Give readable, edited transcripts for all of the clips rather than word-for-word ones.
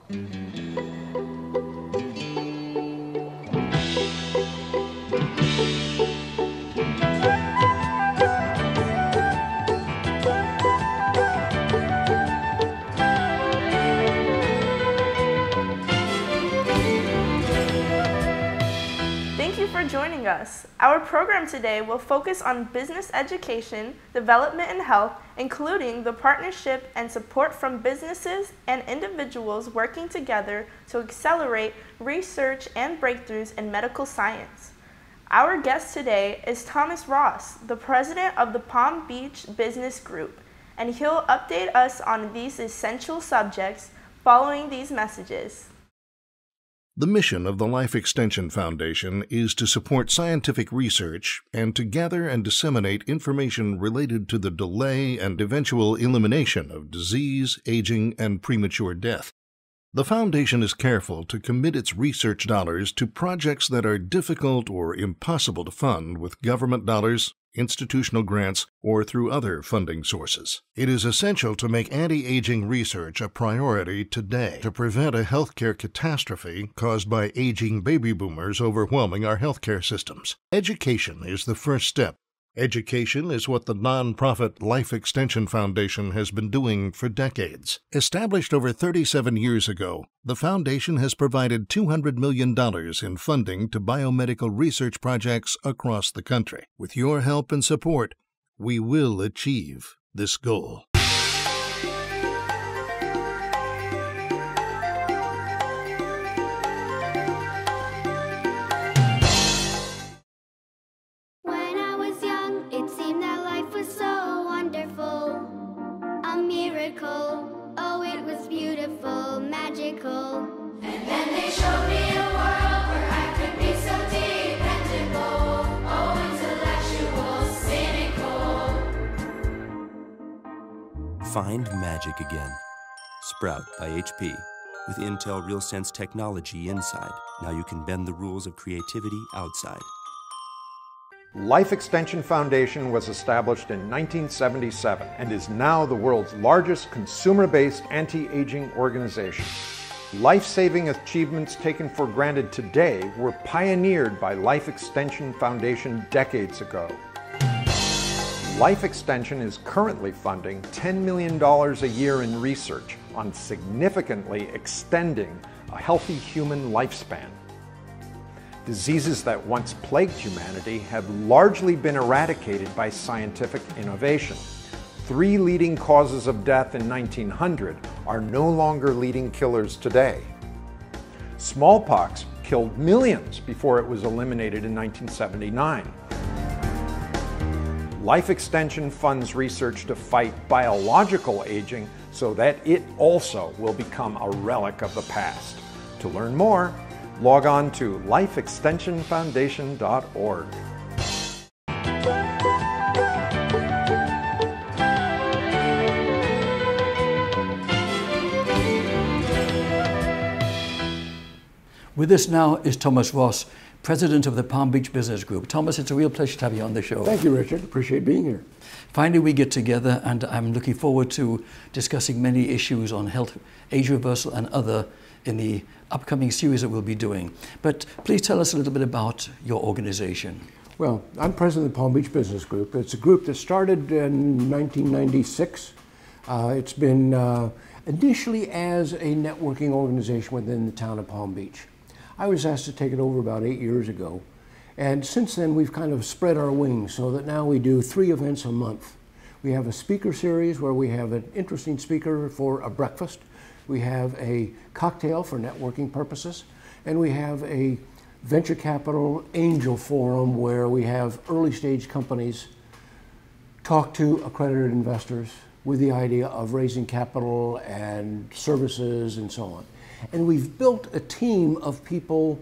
Thank you for joining us. Our program today will focus on business education, development, and health, including the partnership and support from businesses and individuals working together to accelerate research and breakthroughs in medical science. Our guest today is Thomas Ross, the president of the Palm Beach Business Group, and he'll update us on these essential subjects following these messages. The mission of the Life Extension Foundation is to support scientific research and to gather and disseminate information related to the delay and eventual elimination of disease, aging, and premature death. The foundation is careful to commit its research dollars to projects that are difficult or impossible to fund with government dollars, institutional grants, or through other funding sources. It is essential to make anti-aging research a priority today to prevent a healthcare catastrophe caused by aging baby boomers overwhelming our healthcare systems. Education is the first step. Education is what the nonprofit Life Extension Foundation has been doing for decades. Established over 37 years ago, the foundation has provided $200 million in funding to biomedical research projects across the country. With your help and support, we will achieve this goal. Find magic again. Sprout by HP. With Intel RealSense technology inside, now you can bend the rules of creativity outside. Life Extension Foundation was established in 1977 and is now the world's largest consumer-based anti-aging organization. Life-saving achievements taken for granted today were pioneered by Life Extension Foundation decades ago. Life Extension is currently funding $10 million a year in research on significantly extending a healthy human lifespan. Diseases that once plagued humanity have largely been eradicated by scientific innovation. 3 leading causes of death in 1900 are no longer leading killers today. Smallpox killed millions before it was eliminated in 1979. Life Extension funds research to fight biological aging so that it also will become a relic of the past. To learn more, log on to lifeextensionfoundation.org. With us now is Thomas Ross, president of the Palm Beach Business Group. Thomas, it's a real pleasure to have you on the show. Thank you, Richard. Appreciate being here. Finally, we get together, and I'm looking forward to discussing many issues on health, age reversal, and other in the upcoming series that we'll be doing. But please tell us a little bit about your organization. Well, I'm president of the Palm Beach Business Group. It's a group that started in 1996. It's been initially as a networking organization within the town of Palm Beach. I was asked to take it over about 8 years ago, and since then we've kind of spread our wings so that now we do 3 events a month. We have a speaker series where we have an interesting speaker for a breakfast, we have a cocktail for networking purposes, and we have a venture capital angel forum where we have early stage companies talk to accredited investors with the idea of raising capital and services and so on. And we've built a team of people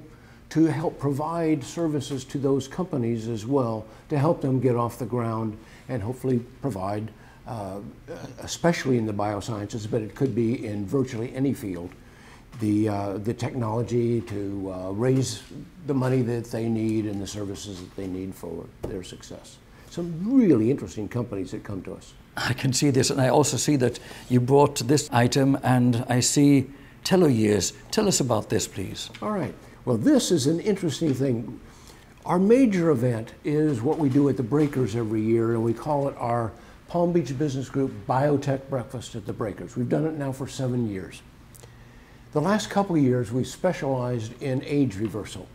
to help provide services to those companies as well, to help them get off the ground and hopefully provide, especially in the biosciences, but it could be in virtually any field, the technology to raise the money that they need and the services that they need for their success. Some really interesting companies that come to us. I can see this, and I also see that you brought this item, and I see Telomeres. Tell us about this, please. All right. Well, this is an interesting thing. Our major event is what we do at the Breakers every year, and we call it our Palm Beach Business Group Biotech Breakfast at the Breakers. We've done it now for 7 years. The last couple of years, we specialized in age reversal.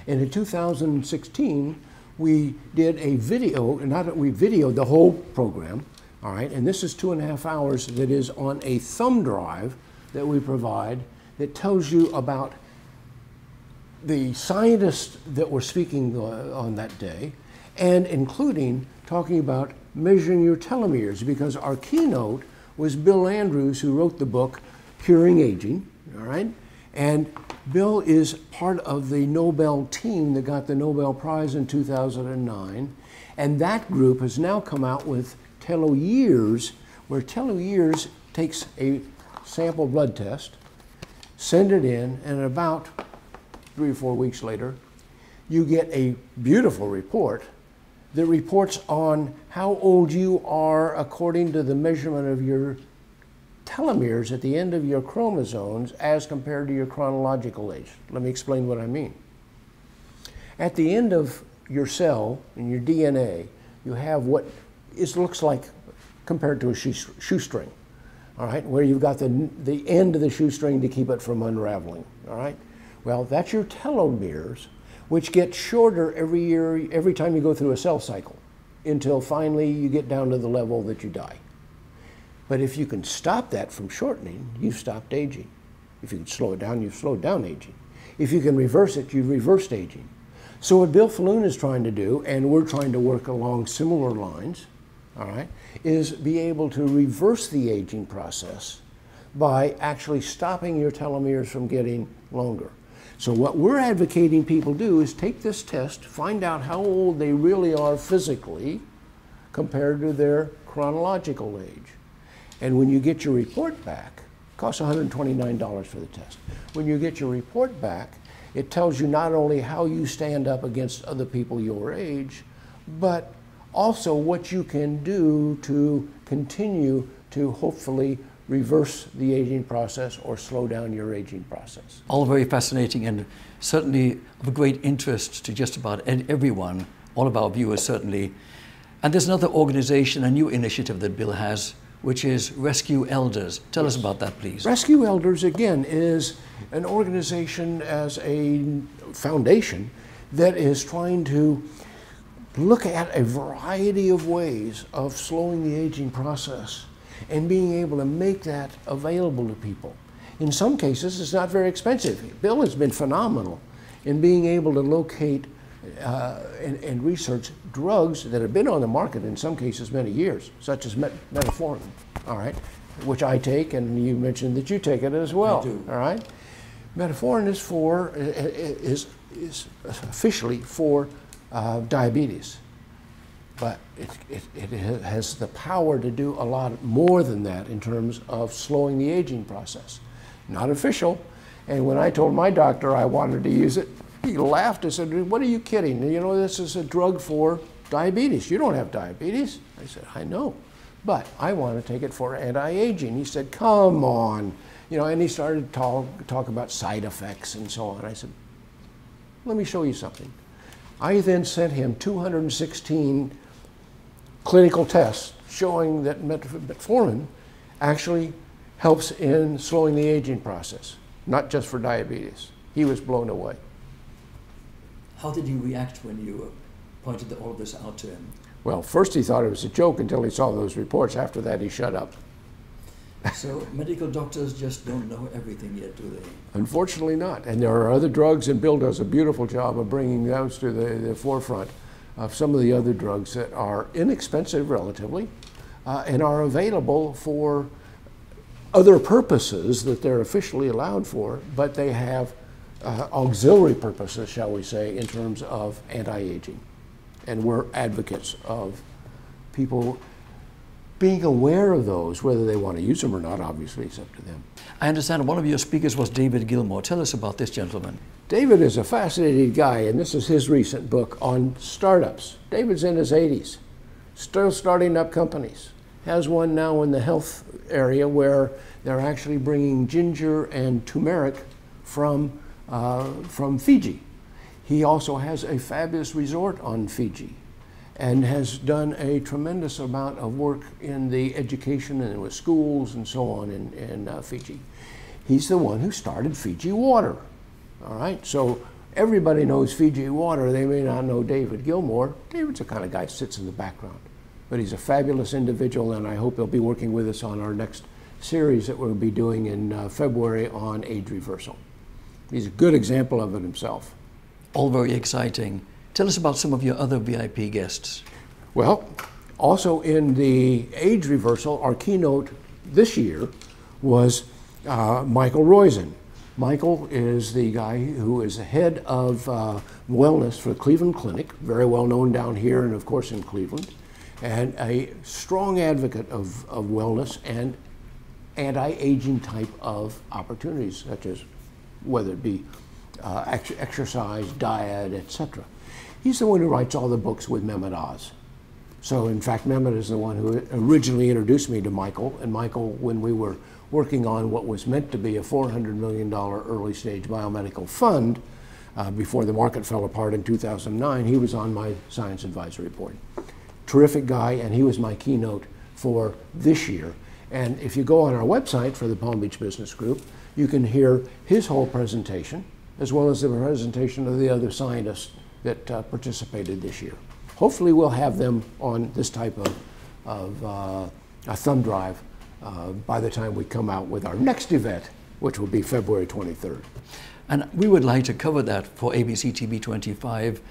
And in 2016, we did a video, we videoed the whole program, all right, and this is 2.5 hours that is on a thumb drive that we provide that tells you about the scientists that were speaking on that day, and including talking about measuring your telomeres, because our keynote was Bill Andrews, who wrote the book Curing Aging, all right? And Bill is part of the Nobel team that got the Nobel Prize in 2009, and that group has now come out with Telomeres, where Telomeres takes a sample blood test, send it in, and about 3 or 4 weeks later, you get a beautiful report that reports on how old you are according to the measurement of your telomeres at the end of your chromosomes as compared to your chronological age. Let me explain what I mean. At the end of your cell, in your DNA, you have what looks like, compared to a shoestring, all right, where you've got the end of the shoestring to keep it from unraveling, all right? Well, that's your telomeres, which get shorter every year, every time you go through a cell cycle, until finally you get down to the level that you die. But if you can stop that from shortening, you've stopped aging. If you can slow it down, you've slowed down aging. If you can reverse it, you've reversed aging. So what Bill Falloon is trying to do, and we're trying to work along similar lines, all right, is be able to reverse the aging process by actually stopping your telomeres from getting longer. So what we're advocating people do is take this test, find out how old they really are physically compared to their chronological age. And when you get your report back, it costs $129 for the test. When you get your report back, it tells you not only how you stand up against other people your age, but also what you can do to continue to hopefully reverse the aging process or slow down your aging process. All very fascinating and certainly of great interest to just about everyone, all of our viewers certainly. And there's another organization, a new initiative that Bill has, which is Rescue Elders. Tell us about that, please. Rescue Elders, again, is an organization as a foundation that is trying to look at a variety of ways of slowing the aging process and being able to make that available to people. In some cases, it's not very expensive. Bill has been phenomenal in being able to locate and research drugs that have been on the market in some cases many years, such as metformin, all right, which I take, and you mentioned that you take it as well. I do. All right. Metformin is officially for diabetes. But it has the power to do a lot more than that in terms of slowing the aging process. Not official. And when I told my doctor I wanted to use it, he laughed and said, "What are you kidding? You know, this is a drug for diabetes. You don't have diabetes." I said, "I know, but I want to take it for anti-aging." He said, "Come on." You know, and he started to talk about side effects and so on. I said, "Let me show you something." I then sent him 216 clinical tests showing that metformin actually helps in slowing the aging process, not just for diabetes. He was blown away. How did you react when you pointed all of this out to him? Well, first he thought it was a joke until he saw those reports. After that, he shut up. So medical doctors just don't know everything yet, do they? Unfortunately not. And there are other drugs, and Bill does a beautiful job of bringing those to the forefront of some of the other drugs that are inexpensive relatively and are available for other purposes that they're officially allowed for, but they have auxiliary purposes, shall we say, in terms of anti-aging. And we're advocates of people being aware of those, whether they want to use them or not, obviously it's up to them. I understand one of your speakers was David Gilmour. Tell us about this gentleman. David is a fascinating guy, and this is his recent book on startups. David's in his 80s, still starting up companies. Has one now in the health area where They're actually bringing ginger and turmeric from Fiji. He also has a fabulous resort on Fiji and has done a tremendous amount of work in the education and with schools and so on in Fiji. He's the one who started Fiji Water. All right, so everybody knows Fiji Water. They may not know David Gilmore. David's the kind of guy that sits in the background, but he's a fabulous individual, and I hope he'll be working with us on our next series that we'll be doing in February on age reversal. He's a good example of it himself. All very exciting. Tell us about some of your other VIP guests. Well, also in the age reversal, our keynote this year was Michael Roizen. Michael is the guy who is the head of wellness for Cleveland Clinic, very well known down here and of course in Cleveland, and a strong advocate of wellness and anti-aging type of opportunities, such as whether it be exercise, diet, etc. He's the one who writes all the books with Mehmet Oz. So in fact, Mehmet is the one who originally introduced me to Michael, and Michael, when we were working on what was meant to be a $400 million early stage biomedical fund, before the market fell apart in 2009, he was on my science advisory board. Terrific guy, and he was my keynote for this year. And if you go on our website for the Palm Beach Business Group, you can hear his whole presentation, as well as the presentation of the other scientists that participated this year. Hopefully we'll have them on this type of a thumb drive by the time we come out with our next event, which will be February 23rd. And we would like to cover that for ABC TV 25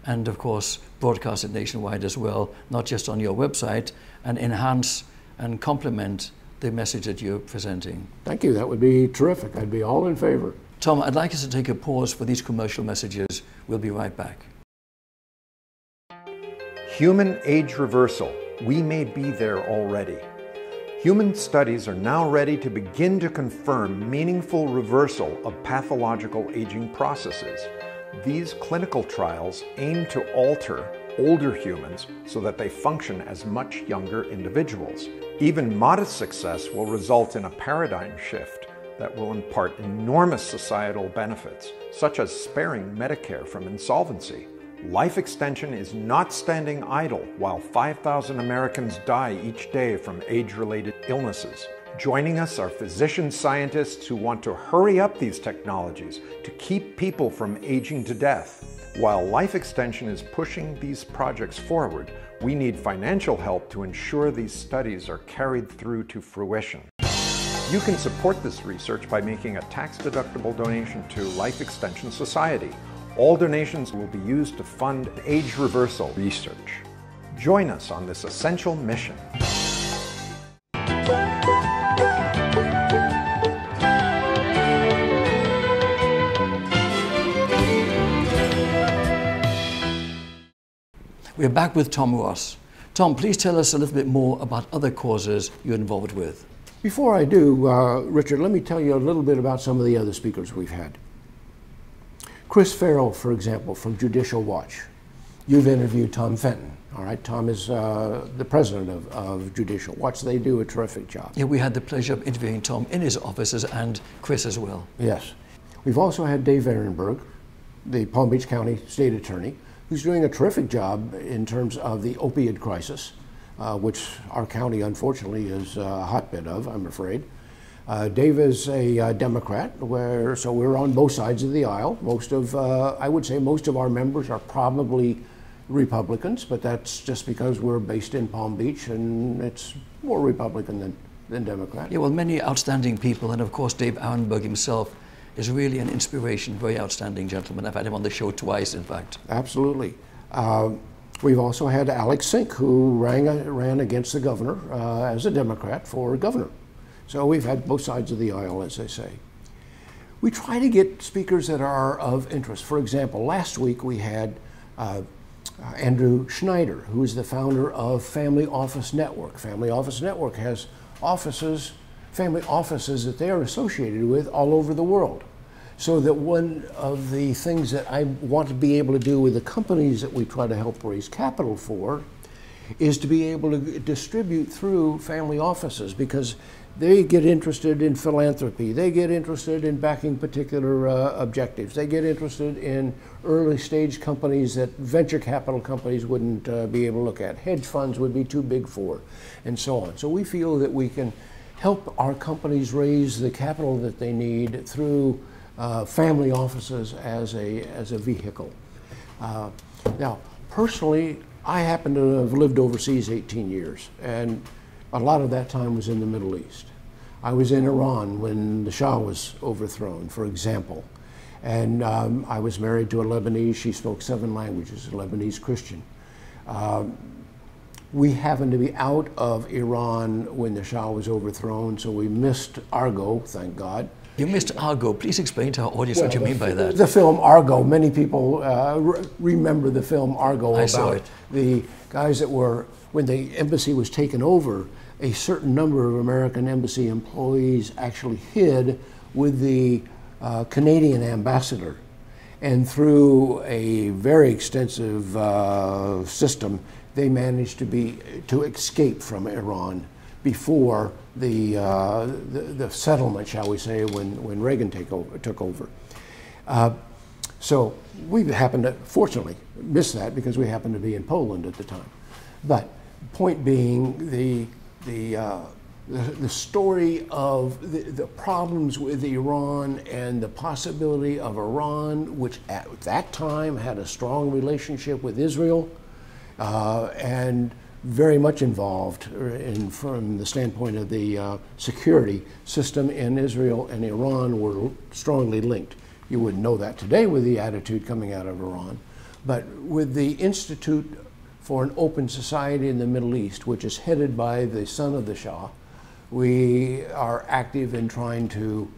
and of course broadcast it nationwide as well, not just on your website, and enhance and complement the message that you're presenting. Thank you, that would be terrific. I'd be all in favor. Tom, I'd like us to take a pause for these commercial messages. We'll be right back. Human age reversal. We may be there already. Human studies are now ready to begin to confirm meaningful reversal of pathological aging processes. These clinical trials aim to alter older humans so that they function as much younger individuals. Even modest success will result in a paradigm shift that will impart enormous societal benefits, such as sparing Medicare from insolvency. Life extension is not standing idle while 5,000 Americans die each day from age-related illnesses. Joining us are physician scientists who want to hurry up these technologies to keep people from aging to death. While life extension is pushing these projects forward, we need financial help to ensure these studies are carried through to fruition. You can support this research by making a tax-deductible donation to Life Extension Society. All donations will be used to fund age reversal research. Join us on this essential mission. We're back with Tom Ross. Tom, please tell us a little bit more about other causes you're involved with. Before I do, Richard, let me tell you a little bit about some of the other speakers we've had. Chris Farrell, for example, from Judicial Watch. You've interviewed Tom Fenton, all right? Tom is the president of Judicial Watch. They do a terrific job. Yeah, we had the pleasure of interviewing Tom in his offices and Chris as well. Yes. We've also had Dave Ehrenberg, the Palm Beach County State Attorney, who's doing a terrific job in terms of the opioid crisis, which our county, unfortunately, is a hotbed of, I'm afraid. Dave is a Democrat, so we're on both sides of the aisle. Most of, I would say most of our members are probably Republicans, but that's just because we're based in Palm Beach and it's more Republican than Democrat. Yeah, well, many outstanding people, and of course Dave Ehrenberg himself is really an inspiration, very outstanding gentleman. I've had him on the show twice, in fact. Absolutely. We've also had Alex Sink, who ran against the governor as a Democrat for governor. So we've had both sides of the aisle, as they say. We try to get speakers that are of interest. For example, last week we had Andrew Schneider, who is the founder of Family Office Network. Family Office Network has offices, family offices that they are associated with all over the world. So that one of the things that I want to be able to do with the companies that we try to help raise capital for is to be able to distribute through family offices, because they get interested in philanthropy. They get interested in backing particular objectives. They get interested in early stage companies that venture capital companies wouldn't be able to look at. Hedge funds would be too big for, and so on. So we feel that we can help our companies raise the capital that they need through family offices as a vehicle. Now, personally, I happen to have lived overseas 18 years, and a lot of that time was in the Middle East. I was in Iran when the Shah was overthrown, for example. And I was married to a Lebanese. She spoke 7 languages, a Lebanese Christian. We happened to be out of Iran when the Shah was overthrown, so we missed Argo, thank God. You missed Argo. Please explain to our audience what you mean by that. The film Argo. Many people remember the film Argo about the guys that were, when the embassy was taken over, a certain number of American embassy employees actually hid with the Canadian ambassador. And through a very extensive system, they managed to escape from Iran before the settlement, shall we say, when Reagan took over. So we happened to, fortunately, miss that because we happened to be in Poland at the time. But point being, the story of the problems with Iran and the possibility of Iran, which at that time had a strong relationship with Israel, and very much involved from the standpoint of the security system in Israel and Iran were strongly linked. You wouldn't know that today with the attitude coming out of Iran, but with the Institute for an Open Society in the Middle East, which is headed by the son of the Shah, we are active in trying to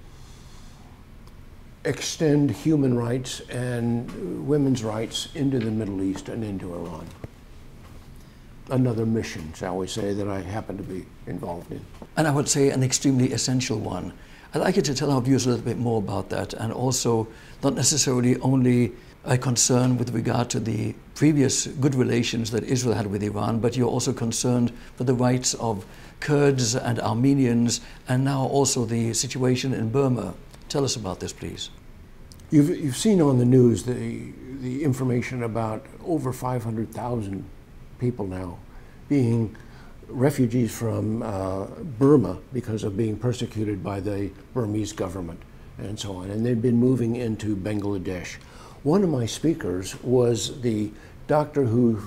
extend human rights and women's rights into the Middle East and into Iran. Another mission, shall we say, that I happen to be involved in. And I would say an extremely essential one. I'd like you to tell our viewers a little bit more about that, and also not necessarily only a concern with regard to the previous good relations that Israel had with Iran, but you're also concerned for the rights of Kurds and Armenians, and now also the situation in Burma. Tell us about this, please. You've seen on the news the information about over 500,000 people now being refugees from Burma because of being persecuted by the Burmese government and so on. And they've been moving into Bangladesh. One of my speakers was the doctor who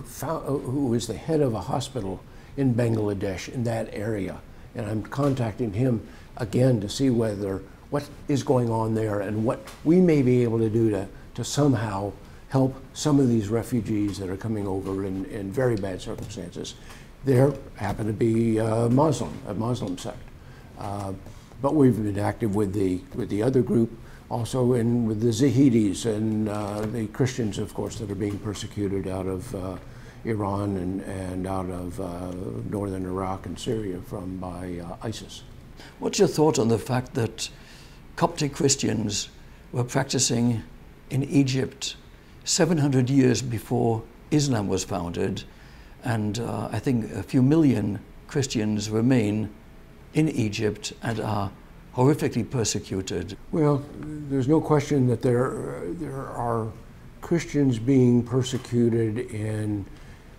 was the head of a hospital in Bangladesh in that area. And I'm contacting him again to see what is going on there and what we may be able to do to somehow help some of these refugees that are coming over in very bad circumstances. There happen to be a Muslim sect. But we've been active with the other group, also with the Zahidis and the Christians, of course, that are being persecuted out of Iran and out of northern Iraq and Syria by ISIS. What's your thought on the fact that Coptic Christians were practicing in Egypt 700 years before Islam was founded, and I think a few million Christians remain in Egypt and are horrifically persecuted? Well, there's no question that there are Christians being persecuted in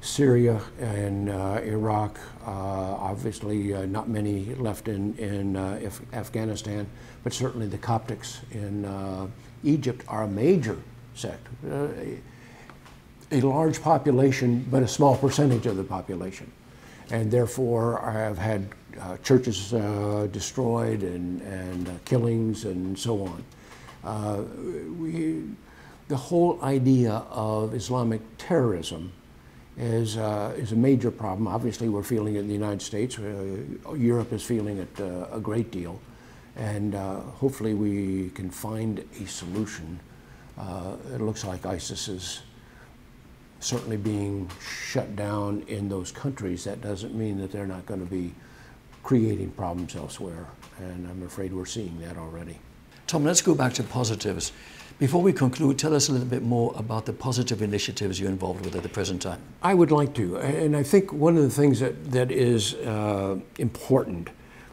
Syria and Iraq, obviously not many left in Afghanistan, but certainly the Coptics in Egypt are a major sect. A large population, but a small percentage of the population. And therefore I have had churches destroyed and killings and so on. The whole idea of Islamic terrorism is a major problem. Obviously we're feeling it in the United States. Europe is feeling it a great deal. And hopefully we can find a solution. It looks like ISIS is certainly being shut down in those countries. That doesn't mean that they're not going to be creating problems elsewhere. And I'm afraid we're seeing that already. Tom, let's go back to positives. Before we conclude, tell us a little bit more about the positive initiatives you're involved with at the present time. I would like to. And I think one of the things that is important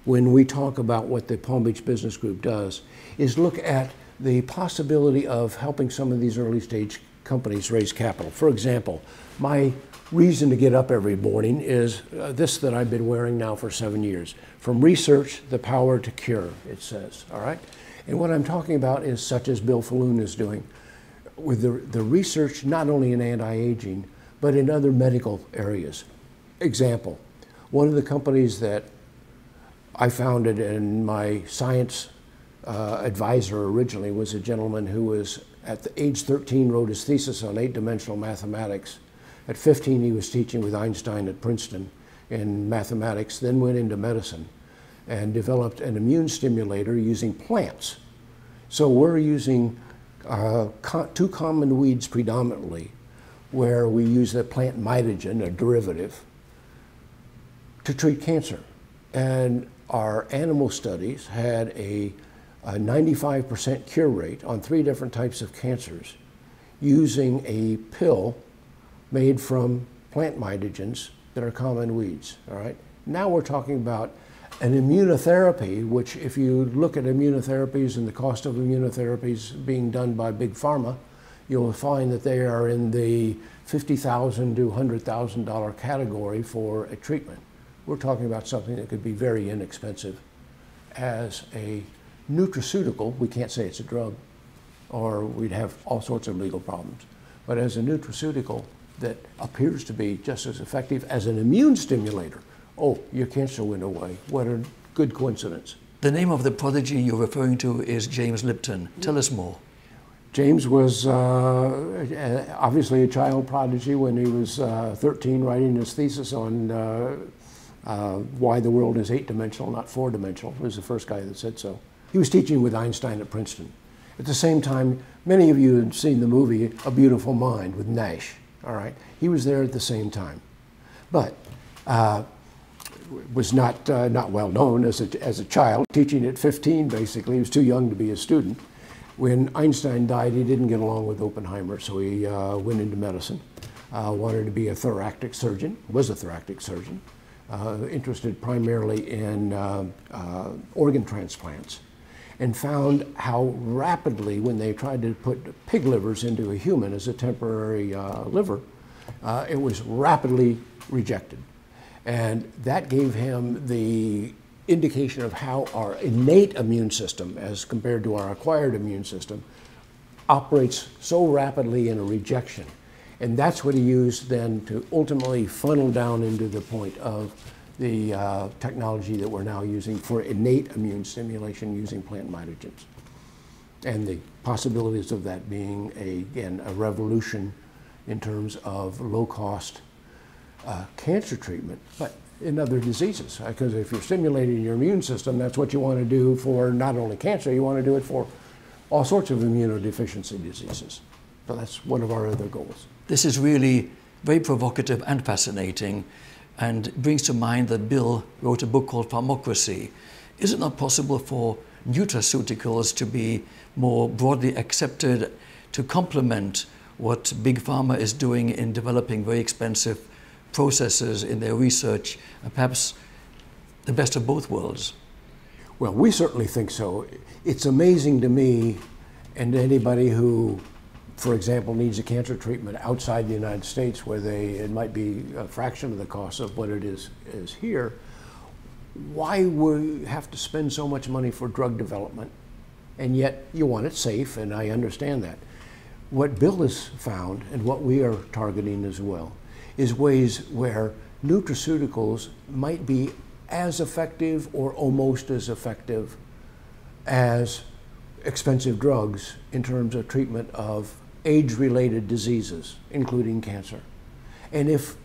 when we talk about what the Palm Beach Business Group does is look at the possibility of helping some of these early stage companies raise capital. For example, my reason to get up every morning is this that I've been wearing now for 7 years. From research, the power to cure, it says, all right? And what I'm talking about is such as Bill Falloon is doing with the research not only in anti-aging, but in other medical areas. Example, one of the companies that I founded and my science advisor originally was a gentleman who was at the age 13 wrote his thesis on 8-dimensional mathematics. At 15 he was teaching with Einstein at Princeton in mathematics, then went into medicine and developed an immune stimulator using plants. So we're using two common weeds predominantly, where we use the plant mitogen, a derivative, to treat cancer. And our animal studies had a 95% cure rate on 3 different types of cancers using a pill made from plant mitogens that are common weeds, all right? Now we're talking about an immunotherapy, which if you look at immunotherapies and the cost of immunotherapies being done by Big Pharma, you'll find that they are in the $50,000 to $100,000 category for a treatment. We're talking about something that could be very inexpensive as a nutraceutical. We can't say it's a drug, or we'd have all sorts of legal problems. But as a nutraceutical that appears to be just as effective as an immune stimulator, oh, your cancer went away. What a good coincidence. The name of the prodigy you're referring to is James Lipton. Tell us more. James was obviously a child prodigy when he was 13, writing his thesis on why the world is 8-dimensional, not 4-dimensional. He was the first guy that said so. He was teaching with Einstein at Princeton. At the same time, many of you have seen the movie A Beautiful Mind with Nash, all right? He was there at the same time. But was not well known as a child, teaching at 15 basically. He was too young to be a student. When Einstein died, he didn't get along with Oppenheimer, so he went into medicine. Wanted to be a thoracic surgeon, was a thoracic surgeon, interested primarily in organ transplants, and found how rapidly, when they tried to put pig livers into a human as a temporary liver, it was rapidly rejected. And that gave him the indication of how our innate immune system, as compared to our acquired immune system, operates so rapidly in a rejection. And that's what he used then to ultimately funnel down into the point of the technology that we're now using for innate immune stimulation using plant mitogens. And the possibilities of that being, again, a revolution in terms of low-cost cancer treatment, but in other diseases. Because if you're stimulating your immune system, that's what you want to do for not only cancer, you want to do it for all sorts of immunodeficiency diseases. So that's one of our other goals. This is really very provocative and fascinating, and brings to mind that Bill wrote a book called Pharmocracy. Is it not possible for nutraceuticals to be more broadly accepted to complement what Big Pharma is doing in developing very expensive processes in their research, and perhaps the best of both worlds? Well, we certainly think so. It's amazing to me, and to anybody who, for example, needs a cancer treatment outside the United States, where it might be a fraction of the cost of what it is here, why would we have to spend so much money for drug development? And yet you want it safe, and I understand that. What Bill has found, and what we are targeting as well, is ways where nutraceuticals might be as effective or almost as effective as expensive drugs in terms of treatment of age-related diseases, including cancer. And if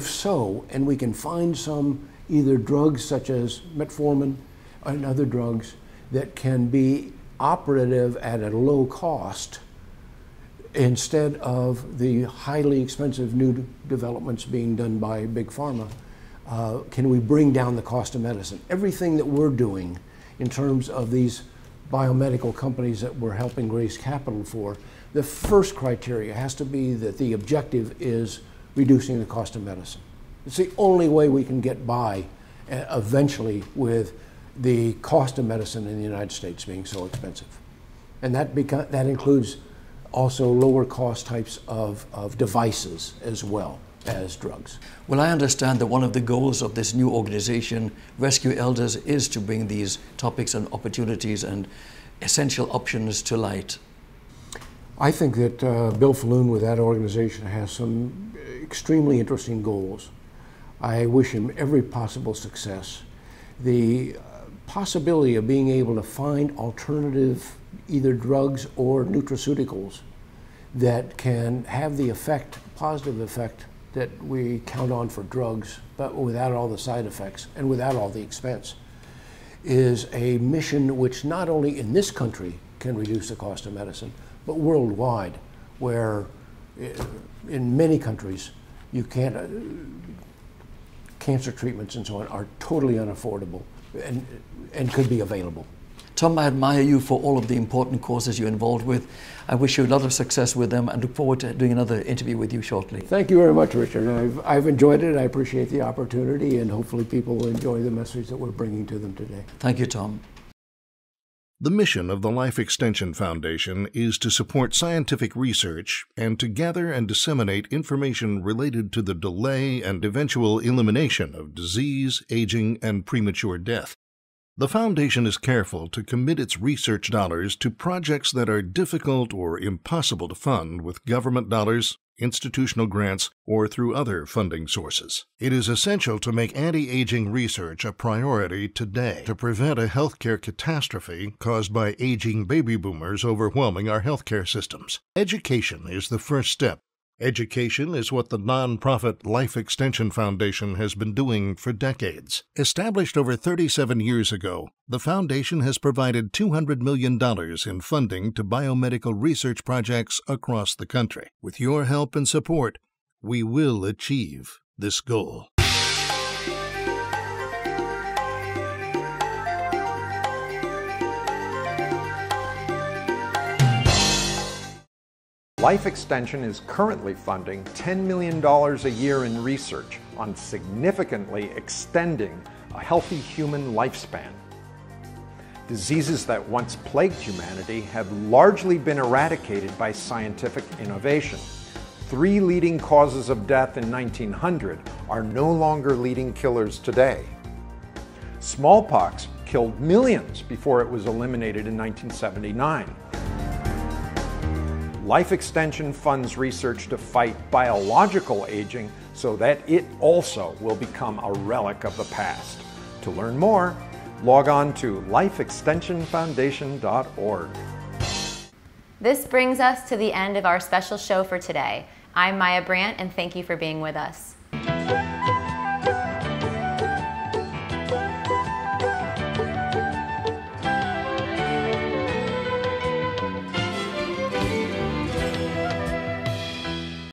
so, and we can find some either drugs such as metformin and other drugs that can be operative at a low cost, instead of the highly expensive new developments being done by Big Pharma, can we bring down the cost of medicine? Everything that we're doing in terms of these biomedical companies that we're helping raise capital for, the first criteria has to be that the objective is reducing the cost of medicine. It's the only way we can get by eventually with the cost of medicine in the United States being so expensive. And that includes also lower cost types of devices as well as drugs. Well, I understand that one of the goals of this new organization, Rescue Elders, is to bring these topics and opportunities and essential options to light. I think that Bill Falloon with that organization has some extremely interesting goals. I wish him every possible success. The possibility of being able to find alternative either drugs or nutraceuticals that can have the effect, positive effect, that we count on for drugs, but without all the side effects and without all the expense, is a mission which not only in this country can reduce the cost of medicine, but worldwide, where in many countries you can't, cancer treatments and so on are totally unaffordable and could be available. Tom, I admire you for all of the important causes you're involved with. I wish you a lot of success with them and look forward to doing another interview with you shortly. Thank you very much, Richard. I've enjoyed it. I appreciate the opportunity, and hopefully people will enjoy the message that we're bringing to them today. Thank you, Tom. The mission of the Life Extension Foundation is to support scientific research and to gather and disseminate information related to the delay and eventual elimination of disease, aging, and premature death. The Foundation is careful to commit its research dollars to projects that are difficult or impossible to fund with government dollars, institutional grants, or through other funding sources. It is essential to make anti-aging research a priority today to prevent a healthcare catastrophe caused by aging baby boomers overwhelming our healthcare systems. Education is the first step. Education is what the nonprofit Life Extension Foundation has been doing for decades. Established over 37 years ago, the foundation has provided $200 million in funding to biomedical research projects across the country. With your help and support, we will achieve this goal. Life Extension is currently funding $10 million a year in research on significantly extending a healthy human lifespan. Diseases that once plagued humanity have largely been eradicated by scientific innovation. 3 leading causes of death in 1900 are no longer leading killers today. Smallpox killed millions before it was eliminated in 1979. Life Extension funds research to fight biological aging so that it also will become a relic of the past. To learn more, log on to lifeextensionfoundation.org. This brings us to the end of our special show for today. I'm Maya Brandt, and thank you for being with us.